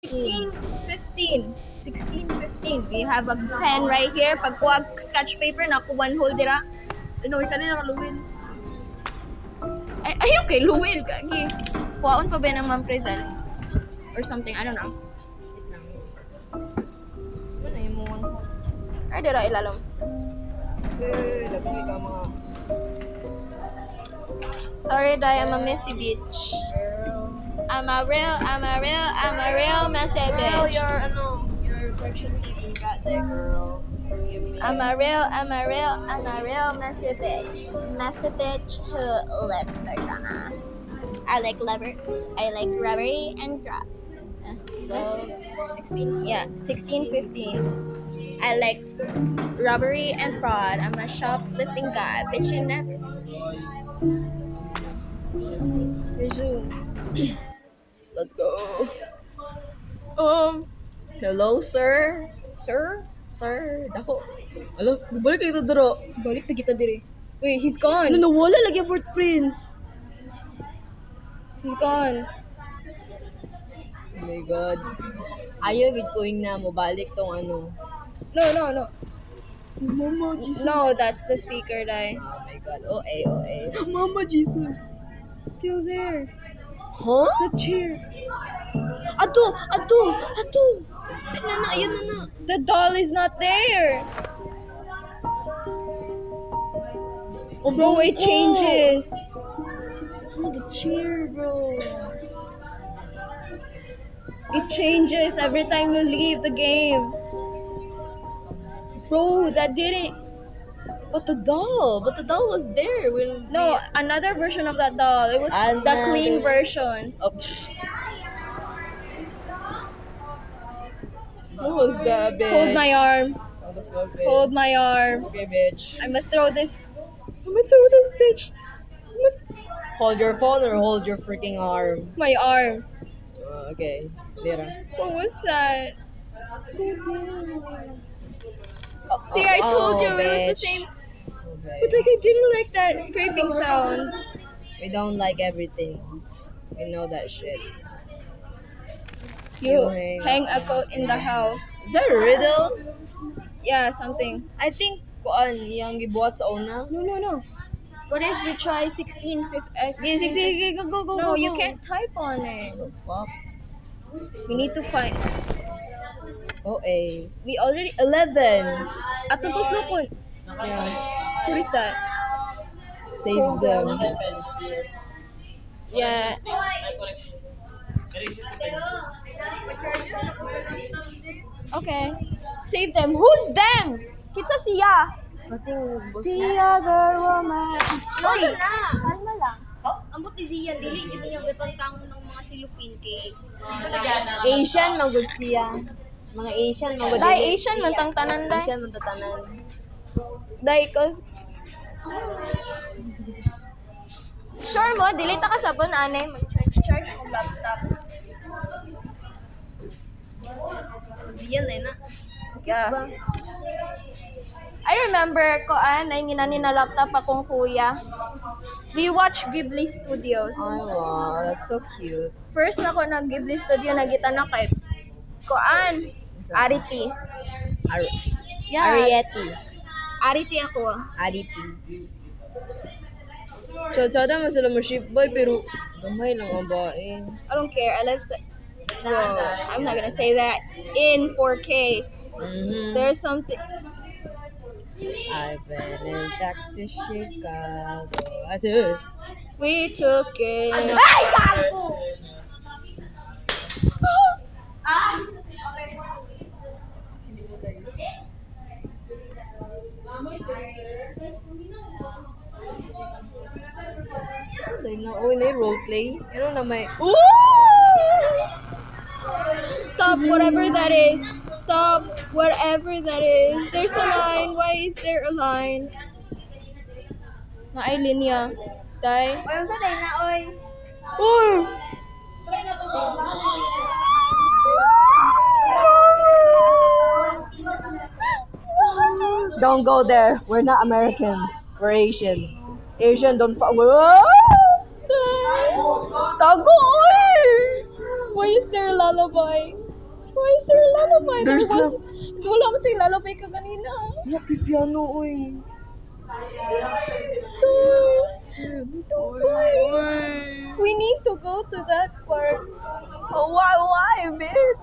16, 15. We have a pen right here. Pagkuha sketch paper, naku one hole dira. Ano, kanina kaluwin. Ay, okay, luwil. Kagi. Kuhaon pa ba ng Ma'am Prizel? Or something, I don't know. Ano yung mga ano? Ay, dira ilalom. Lagi ka mga Sorry, Day, I'm a messy bitch. girl. I'm a real messy Girl, bitch. your correction tape is got there, girl. I'm a real messy bitch. Messy bitch who lives for drama. I like robbery and drop. 16. Yeah, 16, 15. I like robbery and fraud. I'm a shoplifting guy. Bitch, you never. Resume. Let's go. Hello, sir. Sir? Dako. Alo, balik kayo dito. Balik na kita dire. Wait, he's gone. Ano, nawala lagi ang footprints. He's gone. Oh my God. Ayaw, going na mo. Balik tong ano. No. Mama Jesus. No, that's the speaker, Dai. Oh my God. OA. Mama Jesus. Still there. Huh? The chair. Ato! Ayun na. The doll is not there. Oh, Bro, it changes. Oh, the chair, bro. It changes every time you leave the game. Bro, that didn't. But the doll was there when No, another version of that doll. It was the Another- clean version. Oh. What was that, bitch? Hold my arm. What the fuck, bitch? Hold my arm. Okay, bitch. I'ma throw this. Bitch. Hold your phone or hold your freaking arm. My arm. Okay. Later. What was that? See, I told you it was the same. Okay. But like, I didn't like that scraping sound. We don't like everything. We know that shit. You hang a coat in the house. Is that a riddle? Yeah, something. I think kuan yung gibuhat sa una. No. What if we try 16, 15, Sige, go. No, you can't type on it. What the fuck? We need to find. OA. We already. 11. Atutos lupon. Yeah. What is that? Save them. Yeah. Okay. Save them. Who's them? Kitsa siya. Nothing The other woman. No, Oy, na. kalma lang. Ambot ni Zian, dili yun yung gatantang ng mga silupin kay Asian magud siya. Mga Asian magud. Dai, Asian man tang tanan, dai. Asian man tatanan. Dai, cause... Sure mo, delete ka sa bon, anay. Mag-charge akong laptop. Zian na. Yeah. I remember ko ay ginani na laptop akong kuya. Do you watch Ghibli Studios? Oh, wow, that's so cute. First na ko nag Ghibli Studio nagita na kay Koan Ariti. Yeah. Ariete. Ariti ako. Ariti. Chada man sila mo ship boy pero gamay lang ang bae. I don't care. I love Whoa, I'm not gonna say that in 4K. There's something. I've been back to Chicago. Aso. We took it. Ay, gago! Uy, na roleplay. Ano na may... Stop whatever that is. Stop whatever that is. There's a line. Why is there a line? Maay linya. Tay. Parang sa tayo na, oy. Don't go there. We're not Americans. We're Asian. Asian, don't fuck. Tago! Why is there a lullaby? Why is there a lullaby? There's There was... Wala mo tayong lullaby ka kanina. Wala kay piano, oy. We need to go to that part. Oh, why, bitch?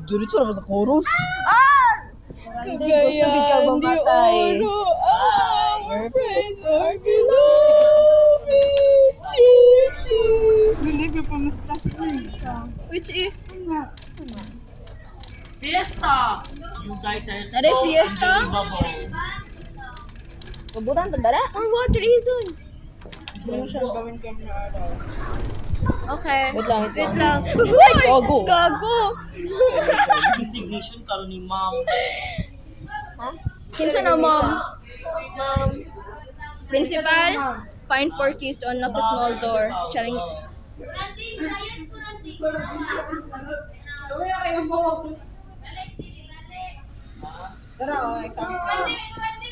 Diretso naman sa chorus. Gusto ka mamatay. Which is? Fiesta! You guys are so Are they fiesta? unbelievable. Mabutan ta dara? For what reason? Okay. Wait lang. Gago. Gago. Resignation karon ni ma'am. Kinsa na mom? Principal, find 4 keys to unlock the small door. Charing.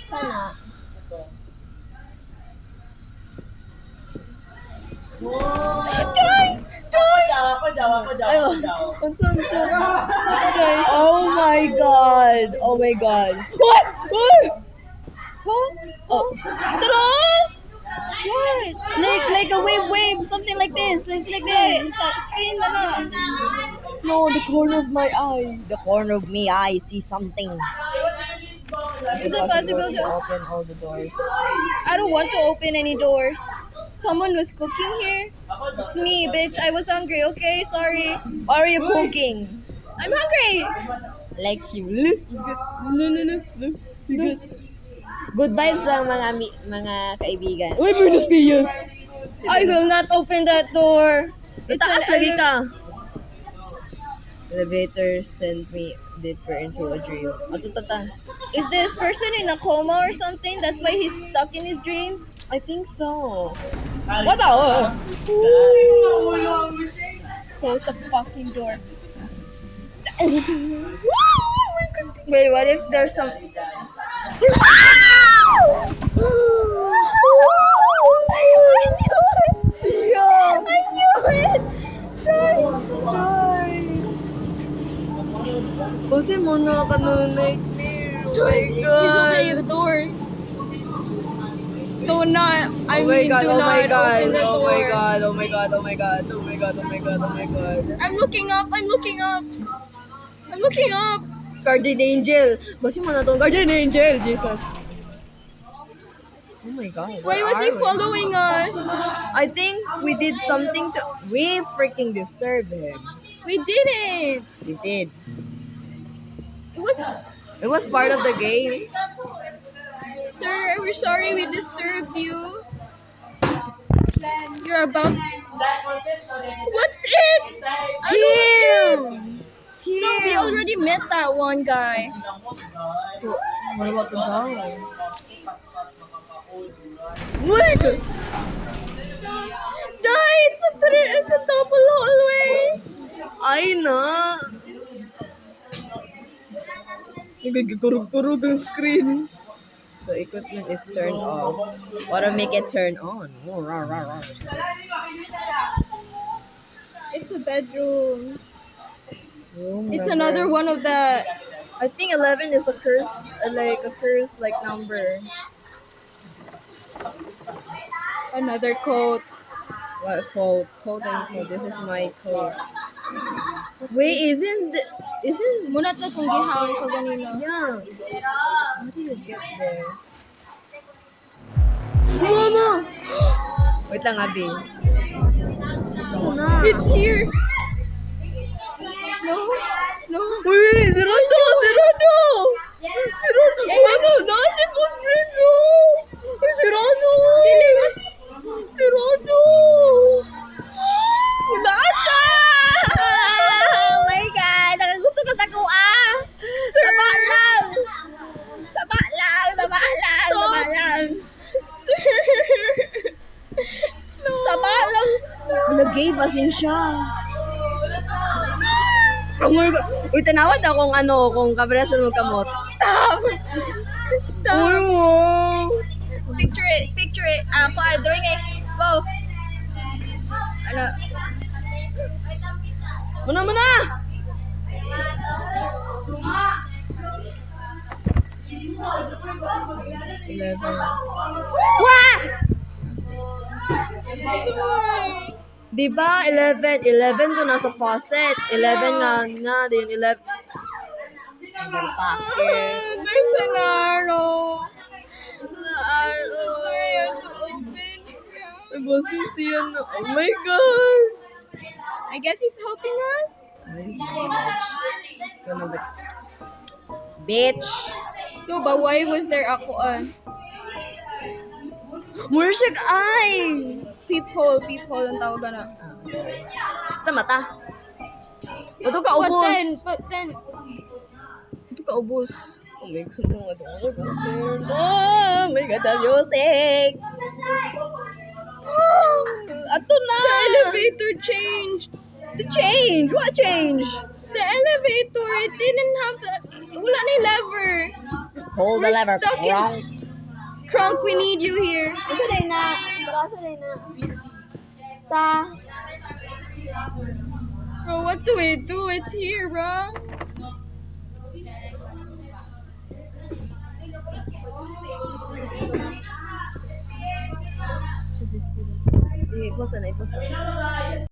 Sana. Guys, Oh my god. Oh my god. What? Oh. Tara! What? Like a wave, something like this. Like this. Sa screen na na. No, the corner of my eye. The corner of my eye, see something. Is it possible to... open all the doors? I don't want to open any doors. Someone was cooking here. It's me, bitch. I was hungry, okay? Sorry. What are you cooking? I'm hungry. Like you. Good vibes lang mga kaibigan. Uy, Buenos Dias! I will not open that door. It's Taas an lagi ka. Elevator sent me deeper into a dream. Tata. Is this person in a coma or something? That's why he's stuck in his dreams? I think so. What Close the fucking door. Wait, what if there's some... Kasi mo na ka nightmare. Oh my god. He's opening the door. Do not, I Oh my mean, god, do oh not my god, open the oh door. my god, oh my god, oh my god, oh my god, oh my god, oh my god. I'm looking up. I'm looking up. Guardian Angel. Basi mo na tong Guardian Angel, Jesus. Oh my god. Why where was he are we? following us? I think we did something to... We freaking disturbed him. We didn't. We did. It was, It was part of the game. sir, we're sorry we disturbed you. You're about... What's it? I don't know. No, we already met that one guy. What about the dog? What? No, it's a double hallway. Ay na. Nagkikurug-kurug ang screen. The equipment is turned off. Wanna make it turn on. It's a bedroom. Room It's number- another one of the... I think 11 is a curse number. Another code. What code? Code and code. This is my code. Wait, isn't Muna to kung gihawin ko ganino. yeah? How do you get there? Mama! Wait lang, Abi. It's here. No. Uy, si Rondo! Dati po, Renzo! Si Rondo! Si Rondo! Nasa! Oh my God! Nakagusto ka sa kuha! Saba lang! Saba lang! Nag-gay pa siya. Oh my God. Uy, tanawad akong kung kabrasan mo kamot. Stop! love. wow. Picture it. Ako, drawing eh. Go. Ano? Muna! Wah! Diba, 11 to nasa faucet. 11 nga, din 11. There's an arrow. The arrow. Where you have to open? Ay, bossing siya na. Oh my God! I guess he's helping us. Bitch! No, but why was there ako More siya ay! peephole ang tawag na. Basta mata. Ito ka ubos. But then, ito ka ubos. Oh my God, oh my God, the music! Ato na! The elevator changed. The change! What change? The elevator, it didn't have the, wala na yung lever. Hold the We're lever. stuck in- Wrong. Crunk, we need you here. Bro, what do we do? It's here, bro. Iposan na.